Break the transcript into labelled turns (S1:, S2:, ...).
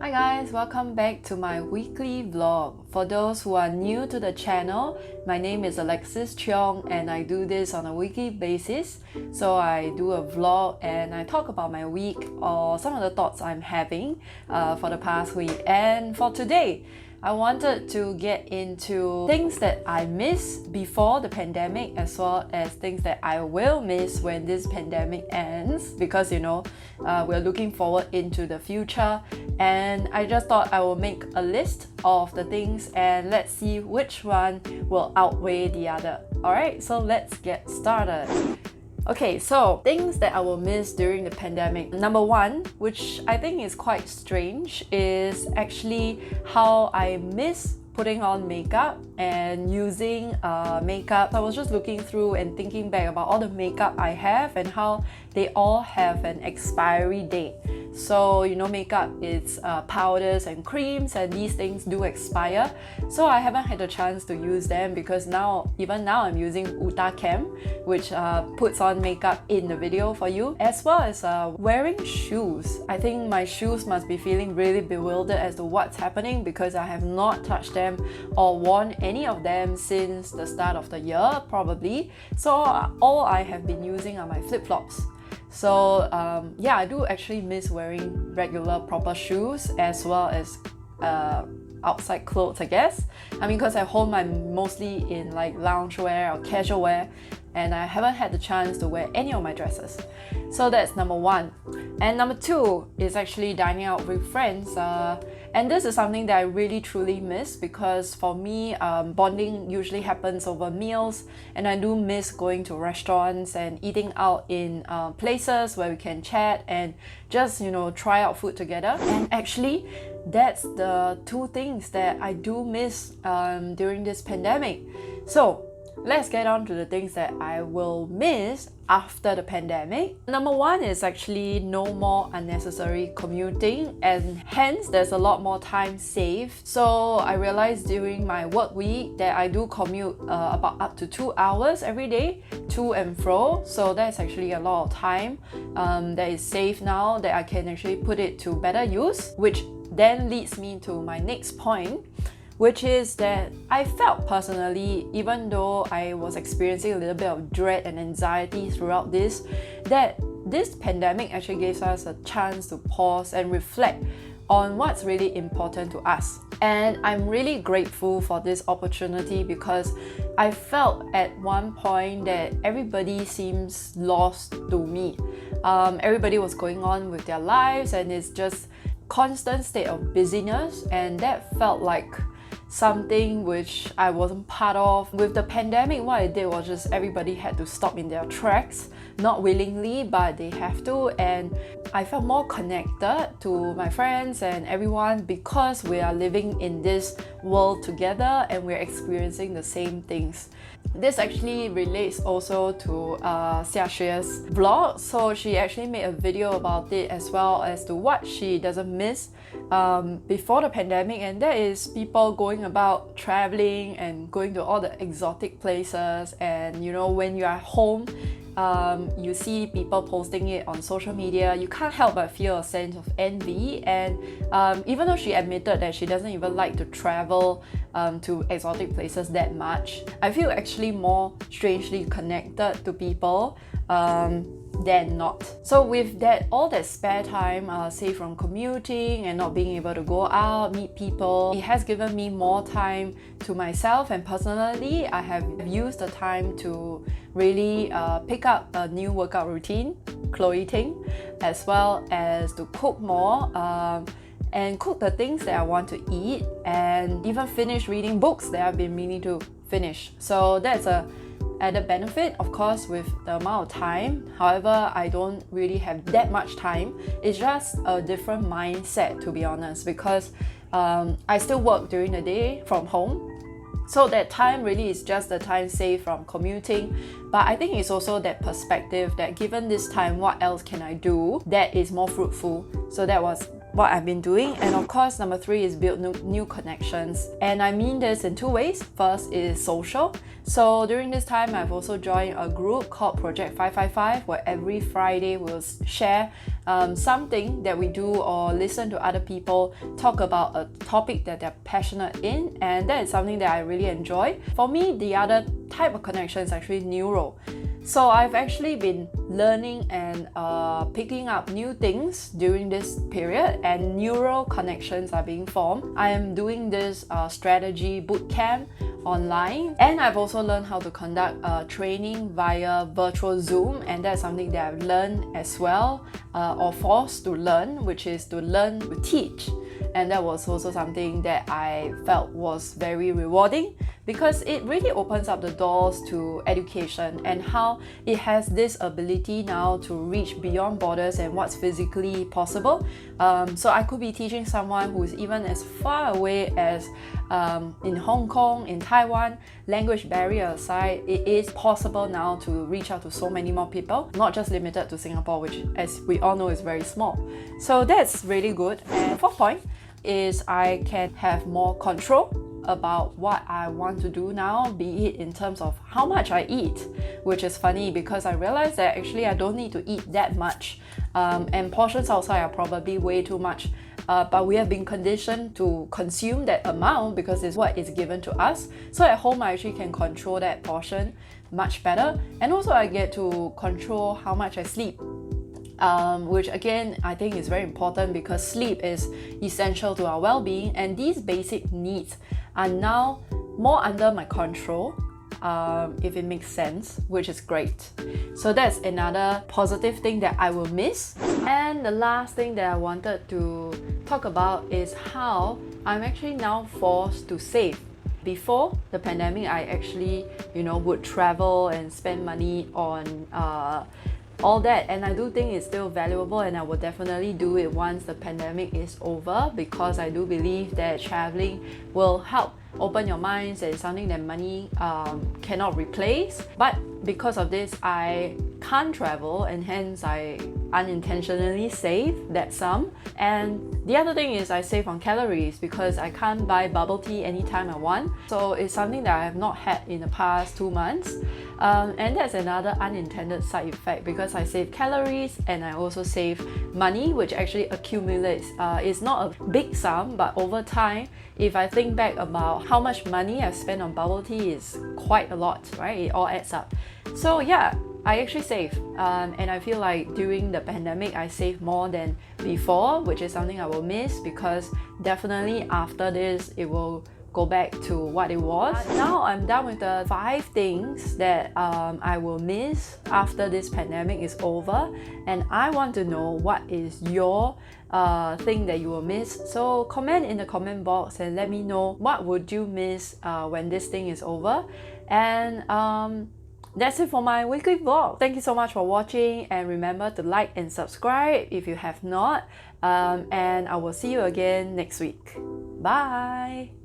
S1: Hi guys, welcome back to my weekly vlog. For those who are new to the channel, my name is Alexis Cheong and I do this on a weekly basis. So I do a vlog and I talk about my week or some of the thoughts I'm having for the past week. And for today, I wanted to get into things that I missed before the pandemic as well as things that I will miss when this pandemic ends because we're looking forward into the future, and I just thought I will make a list of the things and let's see which one will outweigh the other. Alright, so let's get started. Okay, so things that I will miss during the pandemic. Number one, which I think is quite strange, is actually how I miss putting on makeup and using makeup. I was just looking through and thinking back about all the makeup I have and how they all have an expiry date. So makeup is powders and creams, and these things do expire. So I haven't had a chance to use them because even now I'm using Cam, which puts on makeup in the video for you, as well as wearing shoes. I think my shoes must be feeling really bewildered as to what's happening because I have not touched them or worn any of them since the start of the year probably. So all I have been using are my flip-flops. So I do actually miss wearing regular proper shoes as well as outside clothes, I guess. I mean, because at home I'm mostly in like loungewear or casual wear, and I haven't had the chance to wear any of my dresses. So that's number one. And number two is actually dining out with friends. And this is something that I really truly miss because for me, bonding usually happens over meals, and I do miss going to restaurants and eating out in places where we can chat and just try out food together. And actually, that's the two things that I do miss during this pandemic. So let's get on to the things that I will miss after the pandemic. Number one is actually no more unnecessary commuting, and hence there's a lot more time saved. So I realized during my work week that I do commute about up to 2 hours every day to and fro. So that's actually a lot of time that is saved now that I can actually put it to better use, which then leads me to my next point, which is that I felt personally, even though I was experiencing a little bit of dread and anxiety throughout this, that this pandemic actually gives us a chance to pause and reflect on what's really important to us. And I'm really grateful for this opportunity because I felt at one point that everybody seems lost to me. Everybody was going on with their lives and it's just constant state of busyness, and that felt like something which I wasn't part of. With the pandemic, what it did was just everybody had to stop in their tracks, not willingly, but they have to, and I felt more connected to my friends and everyone because we are living in this world together and we're experiencing the same things. This actually relates also to Xiaxue's vlog. So she actually made a video about it as well as to what she doesn't miss before the pandemic, and that is people going about traveling and going to all the exotic places. And when you are home, you see people posting it on social media, you can't help but feel a sense of envy. And even though she admitted that she doesn't even like to travel to exotic places that much, I feel actually more strangely connected to people than not. So with that, all that spare time, say from commuting and not being able to go out, meet people, it has given me more time to myself. And personally, I have used the time to really pick up a new workout routine, clothing, as well as to cook more and cook the things that I want to eat, and even finish reading books that I've been meaning to finish. So that's a added benefit, of course, with the amount of time. However, I don't really have that much time. It's just a different mindset, to be honest, because I still work during the day from home. So that time really is just the time saved from commuting. But I think it's also that perspective that given this time, what else can I do that is more fruitful? So that was what I've been doing. And of course, number 3 is build new connections. And I mean this in 2 ways. First is social. So during this time, I've also joined a group called Project 555, where every Friday we'll share something that we do or listen to other people talk about a topic that they're passionate in, and that is something that I really enjoy. For me, the other type of connection is actually neuro. So I've actually been learning and picking up new things during this period, and neural connections are being formed. I am doing this strategy bootcamp online, and I've also learned how to conduct training via virtual Zoom, and that's something that I've learned as well, or forced to learn, which is to learn to teach. And that was also something that I felt was very rewarding, because it really opens up the doors to education and how it has this ability now to reach beyond borders and what's physically possible. So I could be teaching someone who is even as far away as in Hong Kong, in Taiwan. Language barrier aside, it is possible now to reach out to so many more people, not just limited to Singapore, which, as we all know, is very small. So that's really good. And 4th point is I can have more control about what I want to do now, be it in terms of how much I eat, which is funny because I realized that actually I don't need to eat that much, and portions outside are probably way too much, but we have been conditioned to consume that amount because it's what is given to us. So at home I actually can control that portion much better, and also I get to control how much I sleep. Which again I think is very important because sleep is essential to our well-being, and these basic needs are now more under my control, if it makes sense, which is great. So that's another positive thing that I will miss. And the last thing that I wanted to talk about is how I'm actually now forced to save. Before the pandemic, I actually would travel and spend money on all that, and I do think it's still valuable, and I will definitely do it once the pandemic is over, because I do believe that traveling will help open your minds and something that money cannot replace. But because of this, I can't travel, and hence I unintentionally save that sum. And the other thing is I save on calories because I can't buy bubble tea anytime I want. So it's something that I have not had in the past 2 months. And that's another unintended side effect, because I save calories and I also save money, which actually accumulates. It's not a big sum, but over time, if I think back about how much money I've spent on bubble tea, is quite a lot, right? It all adds up. So yeah, I actually save, and I feel like during the pandemic I saved more than before, which is something I will miss, because definitely after this it will go back to what it was. Now I'm done with the 5 things that I will miss after this pandemic is over, and I want to know what is your thing that you will miss. So comment in the comment box and let me know what would you miss when this thing is over. And that's it for my weekly vlog. Thank you so much for watching, and remember to like and subscribe if you have not. And I will see you again next week. Bye!